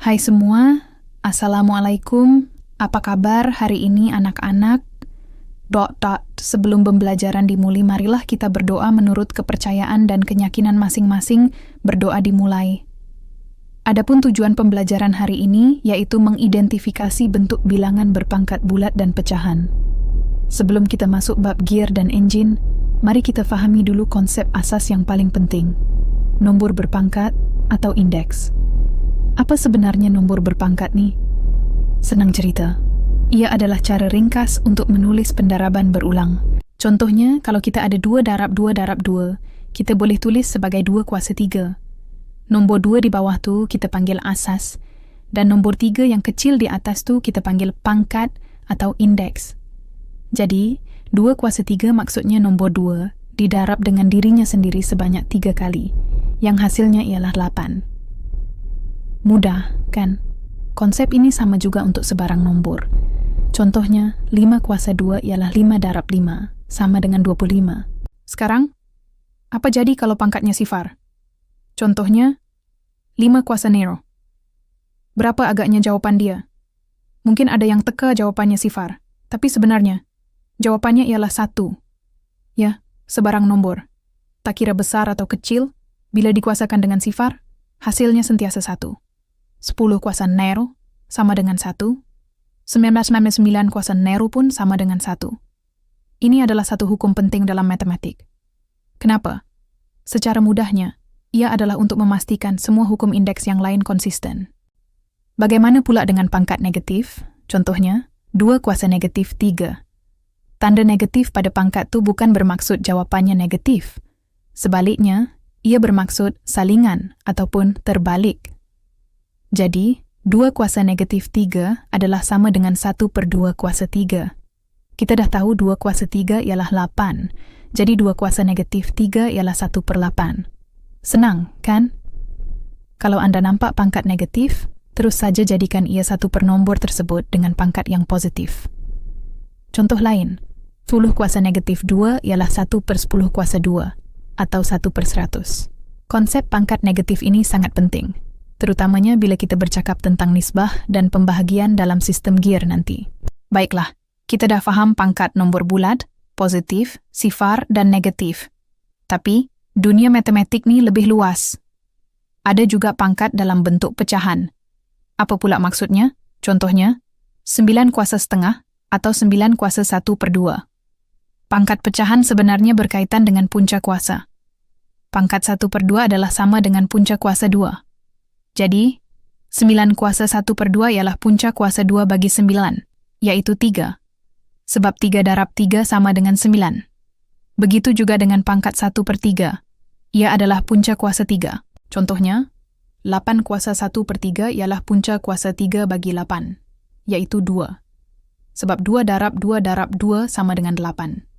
Hai semua, Assalamualaikum. Apa kabar hari ini anak-anak? Sebelum pembelajaran dimulai, marilah kita berdoa menurut kepercayaan dan keyakinan masing-masing. Berdoa dimulai. Adapun tujuan pembelajaran hari ini yaitu mengidentifikasi bentuk bilangan berpangkat bulat dan pecahan. Sebelum kita masuk bab gear dan engine, mari kita fahami dulu konsep asas yang paling penting, nombor berpangkat atau indeks. Apa sebenarnya nombor berpangkat nih? Senang cerita. Ia adalah cara ringkas untuk menulis pendaraban berulang. Contohnya, kalau kita ada 2 darab 2 darab 2, kita boleh tulis sebagai 2 kuasa 3. Nombor 2 di bawah tu kita panggil asas, dan nombor 3 yang kecil di atas tu kita panggil pangkat atau indeks. Jadi, 2 kuasa 3 maksudnya nombor 2 didarab dengan dirinya sendiri sebanyak 3 kali, yang hasilnya ialah 8. Mudah, kan? Konsep ini sama juga untuk sebarang nombor. Contohnya, 5 kuasa 2 ialah 5 darab 5, sama dengan 25. Sekarang, apa jadi kalau pangkatnya sifar? Contohnya, 5 kuasa Nero. Berapa agaknya jawaban dia? Mungkin ada yang teka jawabannya sifar, tapi sebenarnya, jawabannya ialah 1. Ya, sebarang nombor. Tak kira besar atau kecil, bila dikuasakan dengan sifar, hasilnya sentiasa 1. 10 kuasa Nero sama dengan 1. 1999 kuasa Nero pun sama dengan 1. Ini adalah satu hukum penting dalam matematik. Kenapa? Secara mudahnya, ia adalah untuk memastikan semua hukum indeks yang lain konsisten. Bagaimana pula dengan pangkat negatif? Contohnya, 2 kuasa negatif 3. Tanda negatif pada pangkat itu bukan bermaksud jawabannya negatif. Sebaliknya, ia bermaksud salingan ataupun terbalik. Jadi, 2 kuasa negatif 3 adalah sama dengan 1/2 kuasa 3. Kita dah tahu 2 kuasa 3 ialah 8. Jadi 2 kuasa negatif 3 ialah 1/8. Senang, kan? Kalau Anda nampak pangkat negatif, terus saja jadikan ia 1 per nombor tersebut dengan pangkat yang positif. Contoh lain, 10 kuasa negatif 2 ialah 1/10 kuasa 2, atau 1/100. Konsep pangkat negatif ini sangat penting, terutamanya bila kita bercakap tentang nisbah dan pembahagian dalam sistem gear nanti. Baiklah, kita dah faham pangkat nombor bulat, positif, sifar, dan negatif. Tapi, dunia matematik ni lebih luas. Ada juga pangkat dalam bentuk pecahan. Apa pula maksudnya? Contohnya, 9 kuasa setengah atau 9 kuasa 1/2. Pangkat pecahan sebenarnya berkaitan dengan punca kuasa. Pangkat 1/2 adalah sama dengan punca kuasa 2. Jadi, 9 kuasa 1/2 ialah punca kuasa 2 bagi 9, yaitu 3. Sebab 3 darab 3 sama dengan 9. Begitu juga dengan pangkat 1/3. Ia adalah punca kuasa 3. Contohnya, 8 kuasa 1/3 ialah punca kuasa 3 bagi 8, yaitu 2. Sebab 2 darab 2 darab 2 sama dengan 8.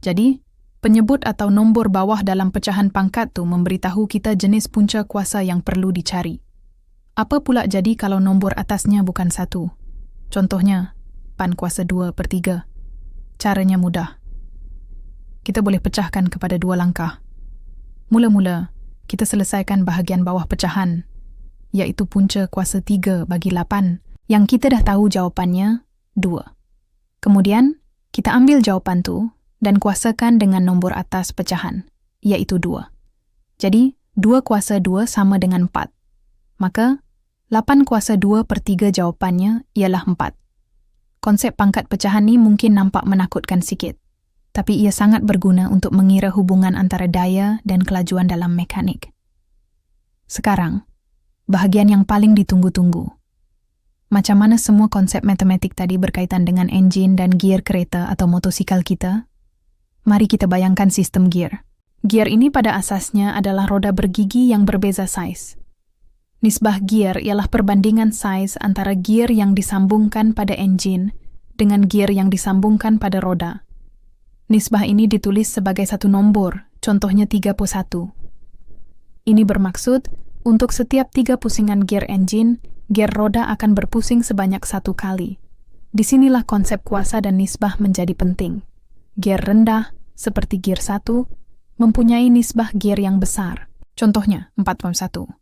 Jadi, penyebut atau nombor bawah dalam pecahan pangkat tu memberitahu kita jenis punca kuasa yang perlu dicari. Apa pula jadi kalau nombor atasnya bukan 1? Contohnya, pan kuasa 2/3. Caranya mudah. Kita boleh pecahkan kepada 2 langkah. Mula-mula, kita selesaikan bahagian bawah pecahan, yaitu punca kuasa 3 bagi 8, yang kita dah tahu jawapannya 2. Kemudian, kita ambil jawapan tu dan kuasakan dengan nombor atas pecahan, yaitu 2. Jadi, 2 kuasa 2 sama dengan 4. Maka, 8 kuasa 2/3 jawapannya ialah 4. Konsep pangkat pecahan ni mungkin nampak menakutkan sikit, tapi ia sangat berguna untuk mengira hubungan antara daya dan kelajuan dalam mekanik. Sekarang, bahagian yang paling ditunggu-tunggu. Macam mana semua konsep matematik tadi berkaitan dengan enjin dan gear kereta atau motosikal kita? Mari kita bayangkan sistem gear. Gear ini pada asasnya adalah roda bergigi yang berbeza saiz. Nisbah gear ialah perbandingan saiz antara gear yang disambungkan pada enjin dengan gear yang disambungkan pada roda. Nisbah ini ditulis sebagai satu nombor, contohnya 3/1. Ini bermaksud, untuk setiap 3 pusingan gear enjin, gear roda akan berpusing sebanyak 1 kali. Disinilah konsep kuasa dan nisbah menjadi penting. Gear rendah, seperti gear 1, mempunyai nisbah gear yang besar, contohnya 4/1.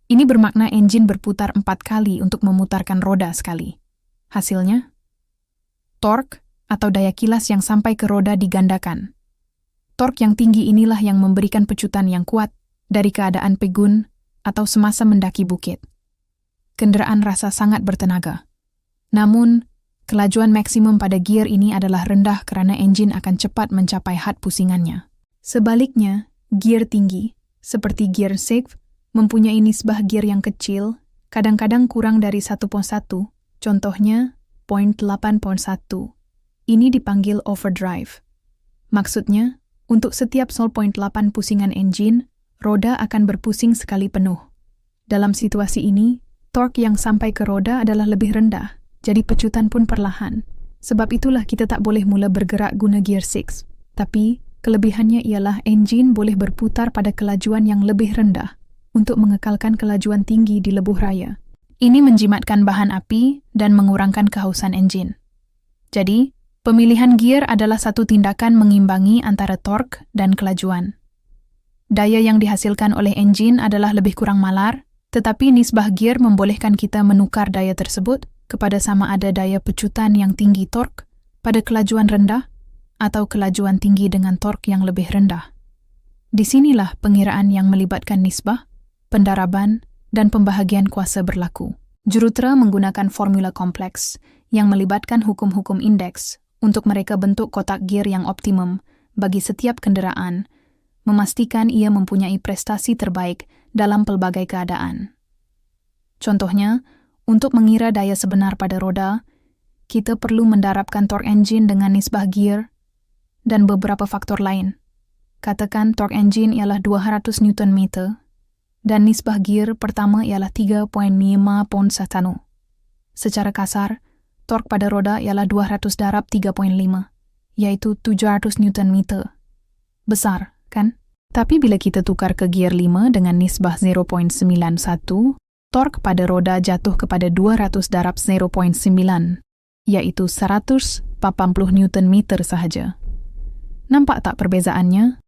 Ini bermakna engine berputar 4 kali untuk memutarkan roda sekali. Hasilnya, torque atau daya kilas yang sampai ke roda digandakan. Torque yang tinggi inilah yang memberikan pecutan yang kuat dari keadaan pegun atau semasa mendaki bukit. Kendaraan rasa sangat bertenaga. Namun, kelajuan maksimum pada gear ini adalah rendah karena engine akan cepat mencapai had pusingannya. Sebaliknya, gear tinggi, seperti gear 6, mempunyai nisbah gear yang kecil, kadang-kadang kurang dari 1.1, contohnya 0.8.1. Ini dipanggil overdrive. Maksudnya, untuk setiap 0.8 pusingan engine, roda akan berpusing sekali penuh. Dalam situasi ini, torque yang sampai ke roda adalah lebih rendah, jadi pecutan pun perlahan. Sebab itulah kita tak boleh mula bergerak guna gear 6. Tapi, kelebihannya ialah engine boleh berputar pada kelajuan yang lebih rendah untuk mengekalkan kelajuan tinggi di lebuh raya. Ini menjimatkan bahan api dan mengurangkan kehausan engine. Jadi, pemilihan gear adalah satu tindakan mengimbangi antara torque dan kelajuan. Daya yang dihasilkan oleh engine adalah lebih kurang malar, tetapi nisbah gear membolehkan kita menukar daya tersebut kepada sama ada daya pecutan yang tinggi torque pada kelajuan rendah atau kelajuan tinggi dengan torque yang lebih rendah. Disinilah pengiraan yang melibatkan nisbah, pendaraban, dan pembahagian kuasa berlaku. Jurutera menggunakan formula kompleks yang melibatkan hukum-hukum indeks untuk mereka bentuk kotak gear yang optimum bagi setiap kendaraan, memastikan ia mempunyai prestasi terbaik dalam pelbagai keadaan. Contohnya, untuk mengira daya sebenar pada roda, kita perlu mendarabkan torque engine dengan nisbah gear dan beberapa faktor lain. Katakan torque engine ialah 200 Nm dan nisbah gear pertama ialah 3.5 pon/1. Secara kasar, torque pada roda ialah 200 darab 3.5, yaitu 700 Nm. Besar, kan? Tapi bila kita tukar ke gear 5 dengan nisbah 0.91, torque pada roda jatuh kepada 200 darab 0.9, yaitu 140 Nm sahaja. Nampak tak perbezaannya?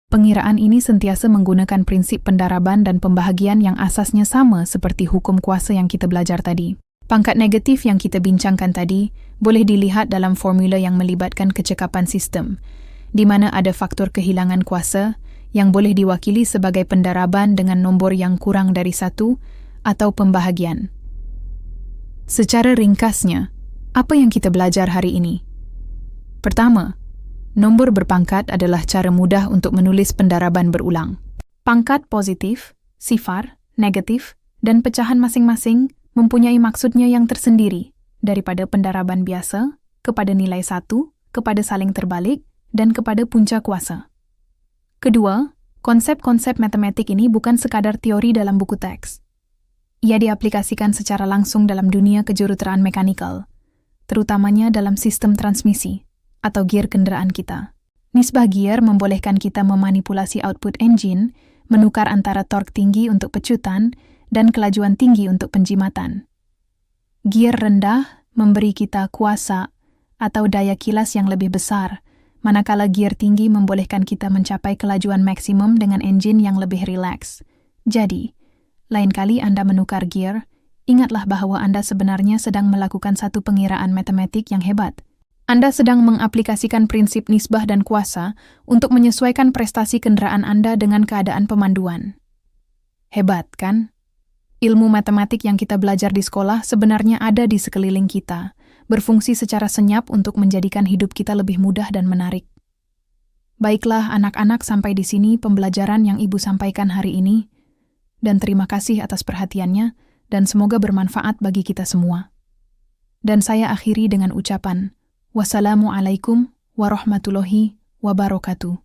Pengiraan ini sentiasa menggunakan prinsip pendaraban dan pembahagian yang asasnya sama seperti hukum kuasa yang kita belajar tadi. Pangkat negatif yang kita bincangkan tadi boleh dilihat dalam formula yang melibatkan kecekapan sistem, di mana ada faktor kehilangan kuasa yang boleh diwakili sebagai pendaraban dengan nombor yang kurang dari 1 atau pembahagian. Secara ringkasnya, apa yang kita belajar hari ini? Pertama, nombor berpangkat adalah cara mudah untuk menulis pendaraban berulang. Pangkat positif, sifar, negatif, dan pecahan masing-masing mempunyai maksudnya yang tersendiri daripada pendaraban biasa kepada nilai 1, kepada saling terbalik, dan kepada punca kuasa. Kedua, konsep-konsep matematik ini bukan sekadar teori dalam buku teks. Ia diaplikasikan secara langsung dalam dunia kejuruteraan mekanikal, terutamanya dalam sistem transmisi atau gear kendaraan kita. Nisbah gear membolehkan kita memanipulasi output engine, menukar antara torque tinggi untuk pecutan dan kelajuan tinggi untuk penjimatan. Gear rendah memberi kita kuasa atau daya kilas yang lebih besar, manakala gear tinggi membolehkan kita mencapai kelajuan maksimum dengan engine yang lebih rileks. Jadi, lain kali Anda menukar gear, ingatlah bahwa Anda sebenarnya sedang melakukan satu pengiraan matematik yang hebat. Anda sedang mengaplikasikan prinsip nisbah dan kuasa untuk menyesuaikan prestasi kendaraan Anda dengan keadaan pemanduan. Hebat, kan? Ilmu matematik yang kita belajar di sekolah sebenarnya ada di sekeliling kita, berfungsi secara senyap untuk menjadikan hidup kita lebih mudah dan menarik. Baiklah anak-anak, sampai di sini pembelajaran yang Ibu sampaikan hari ini, dan terima kasih atas perhatiannya, dan semoga bermanfaat bagi kita semua. Dan saya akhiri dengan ucapan, wassalamualaikum warahmatullahi wabarakatuh.